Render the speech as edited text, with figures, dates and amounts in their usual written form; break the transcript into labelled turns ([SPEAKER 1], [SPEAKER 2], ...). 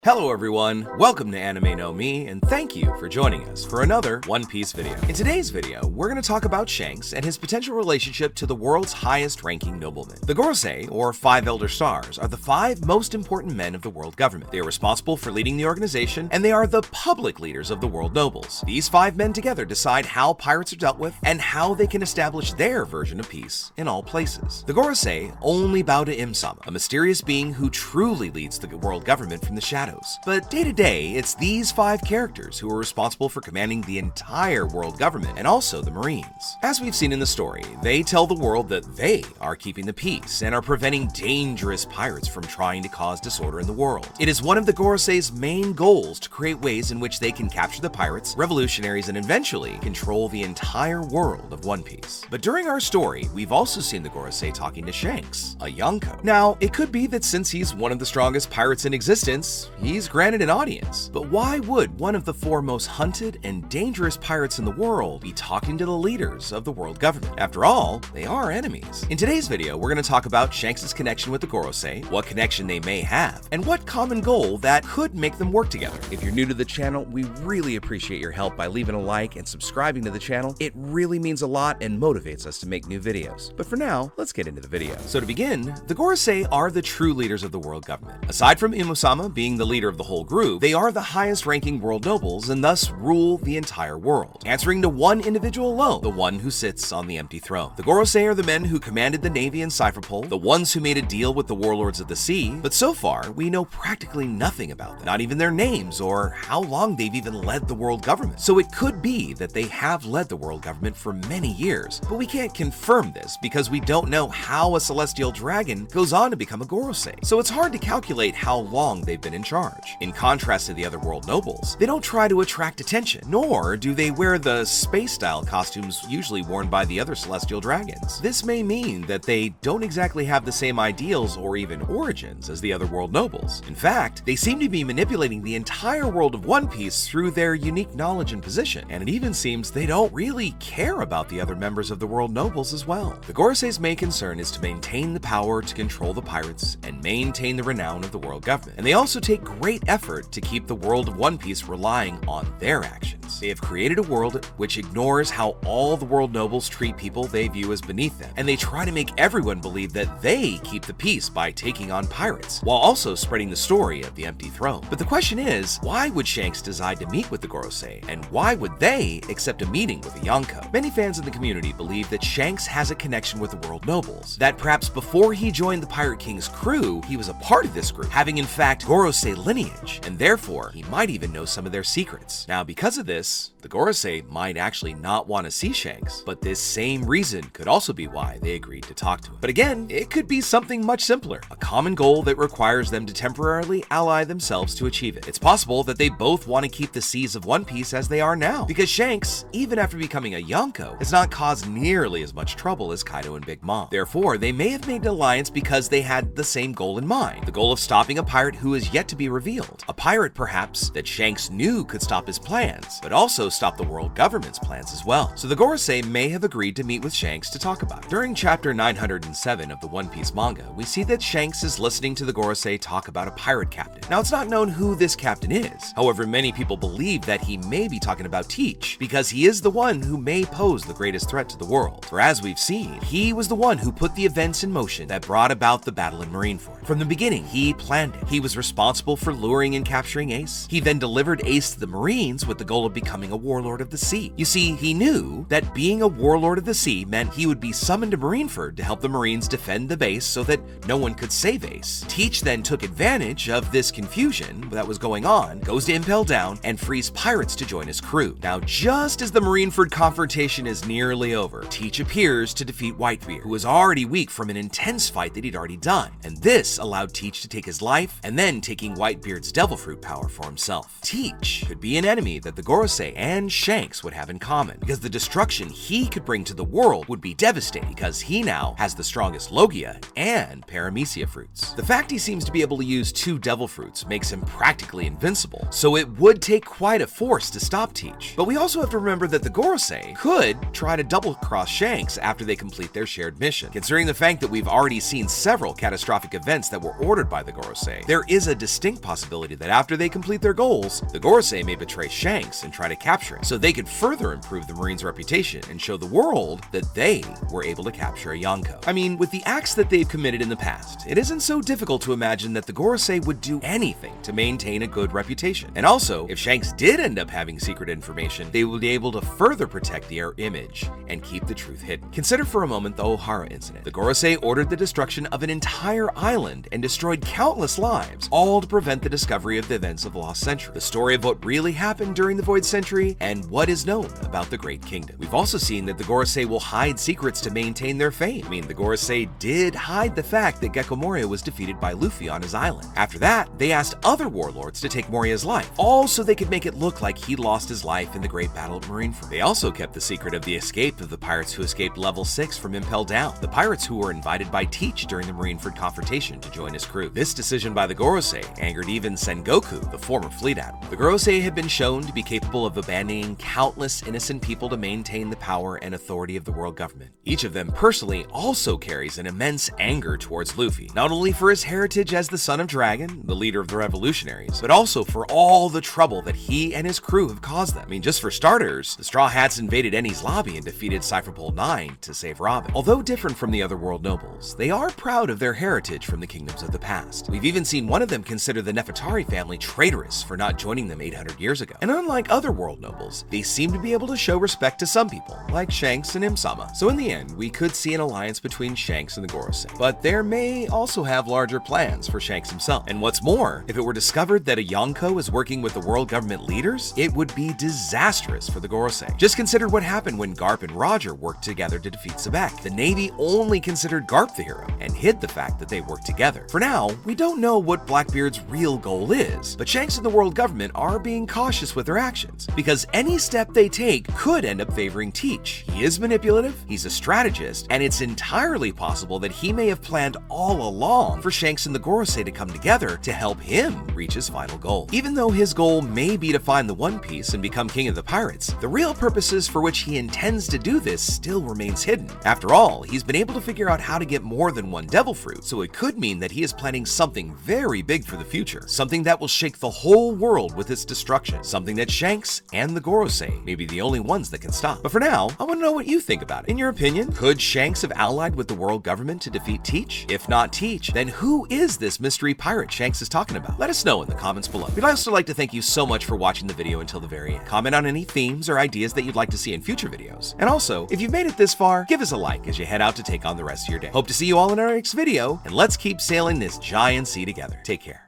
[SPEAKER 1] Hello everyone, welcome to Anime No Mi, and thank you for joining us for another One Piece video. In today's video, we're going to talk about Shanks and his potential relationship to the world's highest ranking noblemen. The Gorosei, or Five Elder Stars, are the five most important men of the world government. They are responsible for leading the organization, and they are the public leaders of the world nobles. These five men together decide how pirates are dealt with and how they can establish their version of peace in all places. The Gorosei only bow to Im-sama, a mysterious being who truly leads the world government from the shadows. But day to day, it's these five characters who are responsible for commanding the entire world government and also the Marines. As we've seen in the story, they tell the world that they are keeping the peace and are preventing dangerous pirates from trying to cause disorder in the world. It is one of the Gorosei's main goals to create ways in which they can capture the pirates, revolutionaries, and eventually control the entire world of One Piece. But during our story, we've also seen the Gorosei talking to Shanks, a Yonko. Now, it could be that since he's one of the strongest pirates in existence, he's granted an audience. But why would one of the four most hunted and dangerous pirates in the world be talking to the leaders of the world government? After all, they are enemies. In today's video, we're going to talk about Shanks' connection with the Gorosei, what connection they may have, and what common goal that could make them work together. If you're new to the channel, we really appreciate your help by leaving a like and subscribing to the channel. It really means a lot and motivates us to make new videos. But for now, let's get into the video. So to begin, the Gorosei are the true leaders of the world government. Aside from Im-sama being the leader of the whole group, they are the highest ranking world nobles and thus rule the entire world, answering to one individual alone, the one who sits on the empty throne. The Gorosei are the men who commanded the navy in Cypherpole, the ones who made a deal with the warlords of the sea, but so far we know practically nothing about them, not even their names or how long they've even led the world government. So it could be that they have led the world government for many years, but we can't confirm this because we don't know how a celestial dragon goes on to become a Gorosei. So it's hard to calculate how long they've been in charge. In contrast to the other world nobles, they don't try to attract attention, nor do they wear the space-style costumes usually worn by the other celestial dragons. This may mean that they don't exactly have the same ideals or even origins as the other world nobles. In fact, they seem to be manipulating the entire world of One Piece through their unique knowledge and position, and it even seems they don't really care about the other members of the world nobles as well. The Gorosei's main concern is to maintain the power to control the pirates and maintain the renown of the world government, and they also take great effort to keep the world of One Piece relying on their actions. They have created a world which ignores how all the world nobles treat people they view as beneath them, and they try to make everyone believe that they keep the peace by taking on pirates, while also spreading the story of the empty throne. But the question is, why would Shanks decide to meet with the Gorosei, and why would they accept a meeting with a Yonko? Many fans in the community believe that Shanks has a connection with the world nobles, that perhaps before he joined the Pirate King's crew, he was a part of this group, having in fact Gorosei lineage, and therefore he might even know some of their secrets. Now, because of this, the Gorosei might actually not want to see Shanks, but this same reason could also be why they agreed to talk to him. But again, it could be something much simpler, a common goal that requires them to temporarily ally themselves to achieve it. It's possible that they both want to keep the seas of One Piece as they are now, because Shanks, even after becoming a Yonko, has not caused nearly as much trouble as Kaido and Big Mom. Therefore, they may have made an alliance because they had the same goal in mind, the goal of stopping a pirate who is yet to be revealed. A pirate, perhaps, that Shanks knew could stop his plans, but also stop the world government's plans as well. So the Gorosei may have agreed to meet with Shanks to talk about it. During chapter 907 of the One Piece manga, we see that Shanks is listening to the Gorosei talk about a pirate captain. Now, it's not known who this captain is. However, many people believe that he may be talking about Teach, because he is the one who may pose the greatest threat to the world. For as we've seen, he was the one who put the events in motion that brought about the battle in Marineford. From the beginning, he planned it. He was responsible for luring and capturing Ace. He then delivered Ace to the Marines with the goal of becoming a warlord of the sea. You see, he knew that being a warlord of the sea meant he would be summoned to Marineford to help the Marines defend the base so that no one could save Ace. Teach then took advantage of this confusion that was going on, goes to Impel Down, and frees pirates to join his crew. Now, just as the Marineford confrontation is nearly over, Teach appears to defeat Whitebeard, who was already weak from an intense fight that he'd already done, and this allowed Teach to take his life and then taking Whitebeard's devil fruit power for himself. Teach could be an enemy that the Gorosei and Shanks would have in common, because the destruction he could bring to the world would be devastating, because he now has the strongest Logia and Paramecia fruits. The fact he seems to be able to use 2 devil fruits makes him practically invincible, so it would take quite a force to stop Teach. But we also have to remember that the Gorosei could try to double-cross Shanks after they complete their shared mission. Considering the fact that we've already seen several catastrophic events that were ordered by the Gorosei, there is a distinct distinct possibility that after they complete their goals, the Gorosei may betray Shanks and try to capture him, so they could further improve the Marines' reputation and show the world that they were able to capture a Yonko. I mean, with the acts that they've committed in the past, it isn't so difficult to imagine that the Gorosei would do anything to maintain a good reputation. And also, if Shanks did end up having secret information, they would be able to further protect their image and keep the truth hidden. Consider for a moment the Ohara incident. The Gorosei ordered the destruction of an entire island and destroyed countless lives, all to prevent the discovery of the events of the Lost Century, the story of what really happened during the Void Century, and what is known about the Great Kingdom. We've also seen that the Gorosei will hide secrets to maintain their fame. I mean, the Gorosei did hide the fact that Gecko Moria was defeated by Luffy on his island. After that, they asked other warlords to take Moria's life, all so they could make it look like he lost his life in the Great Battle of Marineford. They also kept the secret of the escape of the pirates who escaped level 6 from Impel Down, the pirates who were invited by Teach during the Marineford confrontation to join his crew. This decision by the Gorosei angered even Sengoku, the former fleet admiral. The Gorosei had been shown to be capable of abandoning countless innocent people to maintain the power and authority of the world government. Each of them personally also carries an immense anger towards Luffy, not only for his heritage as the son of Dragon, the leader of the revolutionaries, but also for all the trouble that he and his crew have caused them. I mean, just for starters, the Straw Hats invaded Ennie's lobby and defeated Cypherpole 9 to save Robin. Although different from the other world nobles, they are proud of their heritage from the kingdoms of the past. We've even seen one of them consider the Nefertari family traitorous for not joining them 800 years ago. And unlike other world nobles, they seem to be able to show respect to some people, like Shanks and Im-sama. So in the end, we could see an alliance between Shanks and the Gorosei. But there may also have larger plans for Shanks himself. And what's more, if it were discovered that a Yonko is working with the world government leaders, it would be disastrous for the Gorosei. Just consider what happened when Garp and Roger worked together to defeat Sebek. The Navy only considered Garp the hero and hid the fact that they worked together. For now, we don't know what Blackbeard's real goal is, but Shanks and the world government are being cautious with their actions, because any step they take could end up favoring Teach. He is manipulative, he's a strategist, and it's entirely possible that he may have planned all along for Shanks and the Gorosei to come together to help him reach his final goal. Even though his goal may be to find the One Piece and become king of the pirates, the real purposes for which he intends to do this still remains hidden. After all, he's been able to figure out how to get more than one devil fruit, so it could mean that he is planning something very big for the future, something that will shake the whole world with its destruction, something that Shanks and the Gorosei may be the only ones that can stop. But for now, I want to know what you think about it. In your opinion, could Shanks have allied with the world government to defeat Teach? If not Teach, then who is this mystery pirate Shanks is talking about? Let us know in the comments below. We'd also like to thank you so much for watching the video until the very end. Comment on any themes or ideas that you'd like to see in future videos. And also, if you've made it this far, give us a like as you head out to take on the rest of your day. Hope to see you all in our next video, and let's keep sailing this giant sea together. Take care.